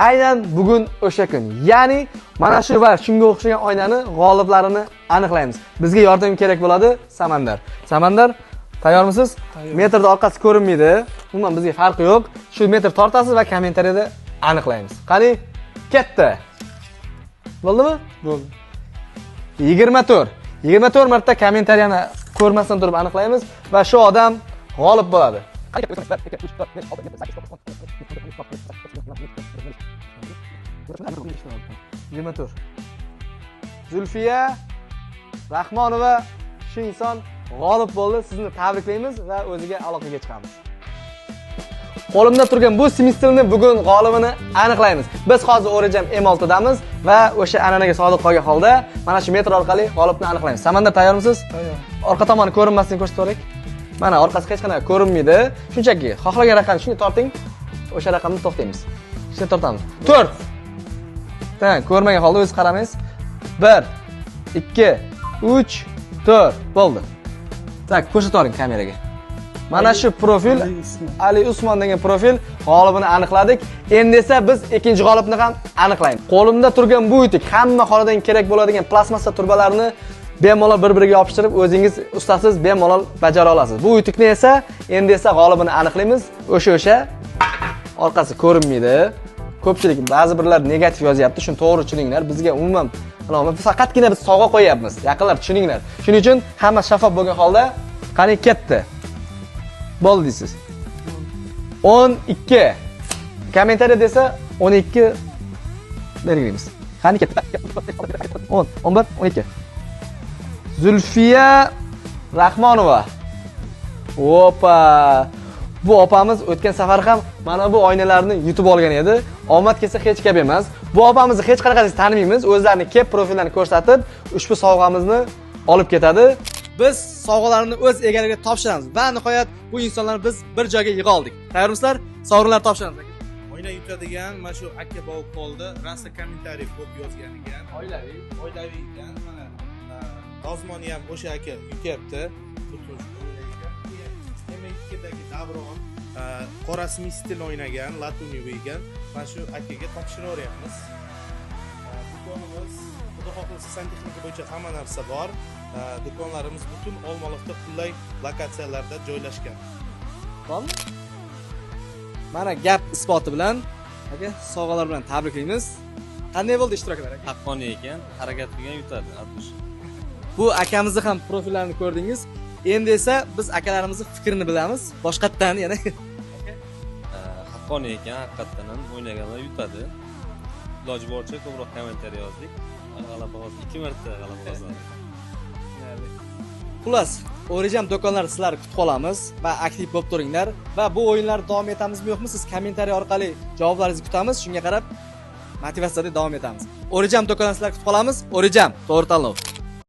Aynan bugun o'sha kun. Ya'ni mana shu va shunga o'xshagan oynani g'oliblarini aniqlaymiz. Bizga yordam kerak bo'ladi Samandar. Samandar, tayyormisiz? Metrda orqasi ko'rinmaydi. Umuman bizga farqi yo'q. Shu metr tortasiz va kommentariyada aniqlaymiz. Qani, ketdi. Bo'ldimi? Bo'ldi. 24. 24 marta kommentariyani ko'rmasdan turib aniqlaymiz va shu odam g'olib bo'ladi. 24. Zulfiya Rahmonova shu inson g'olib bo'ldi. Sizni tabriklaymiz va o'ziga aloqaga chiqamiz. Qo'limda turgan bu semestrni bugun g'olibini aniqlaymiz. Biz hozir O'rejam M6 damiz va o'sha an'anaga sodiq qolgan holda mana shu metr orqali g'olibni aniqlaymiz. Samandar, tayyormisiz? Tayyor. Orqa tomoni ko'rinmasdan ko'rsatib o'raylik. Mana orqasi hech qanday ko'rinmaydi. Shunchaki xohlagan raqamni shunga torting. O'sha raqamni to'xtaymiz. Shunga tortamiz. 4. Tamam, ko'rmagan holda o'zingiz qaramaysiz. 1 2 3 4 bo'ldi. Tak, ko'rsatib oling kameraga. Mana shu profil Ali Usmon degan profil g'olibini aniqladik. Endi esa biz ikkinchi g'olibni ham aniqlaymiz. Qo'limda turgan bu yutuq hamma xonadon kerak bo'ladigan plastmassa turbalarni bemalol bir-biriga yopishtirib o'zingiz ustasiz bemalol bajara olasiz. Bu yutuqni esa endi esa g'olibini aniqlaymiz. O'sha orqasi ko'rinmaydi. Ko'pchilik ba'zi birlar negativ yozyapti. Shuni to'g'ri tushuninglar. Bizga umuman faqatgina biz sovg'a qo'yapmiz. Yaqinlar tushuninglar. Shuning uchun hamma shaffof bo'lgan holda qani ketdi. Bo'ldi deysiz. 12. Kommentariya desa 12 belgilaymiz. Qani ketdi. 10, 11, 12. Zulfiya Rahmonova. Opa. Bu opamiz o'tgan safar ham mana bu oynalarni yutib olgan edi. Omad kelsa hech gap emas. Bu opamizni hech qanaqasiz tanimaymiz. O'zlarini kep profillarini ko'rsatib, ushbu sovg'amizni olib ketadi. Biz sovg'alarni o'z egaliga topshiramiz va nihoyat bu insonlarni biz bir joyga yig'a oldik. Tayyormisizlar? Sovrinlar topshiramiz. Oyna yutadigan mana shu aka bo'lib qoldi. Rasta kommentariy ko'p yozgan ekan. Oilaviy ekan. Mana Dozmoni ham o'sha aka yutyapti. M2dagi Davron qorasmi stil o'ynagan, latuniy ekan. Mana shu akaga topshiraveryapmiz. Do'konimiz xudo xohlasa santexnika bo'yicha hamma narsa bor. Do'konlarimiz butun Olmaliqda qulay lokatsiyalarda joylashgan. Bo'ldi? Mana gap isboti bilan aka sovg'alar bilan tabriklaymiz. Qanday bo'ldi ishtiroklar aka? Haqqoniy ekan, harakat qilgan yutadi, albatta. Bu akamizni ham profillarini ko'rdingiz. Endi esa biz akalarimizni fikrini bilamiz. Boshqatdan yana Haqqoniy ekan, haqiqatdan ham o'ynaganlar yutadi. Iloji boricha ko'proq kommentariy yozdik. G'alaba qozondik. 2 marta g'alaba qozondik. Xullas, O'rejam do'konlar sizlarni kutib qolamiz va aktiv bo'lib turinglar va bu o'yinlarni davom etamizmi yo'qmi? Siz kommentariy orqali javoblaringizni kutamiz. Shunga qarab motivatsiyada davom etamiz. O'rejam do'konlar sizlarni kutib qolamiz. O'rejam, to'g'ri tanlov.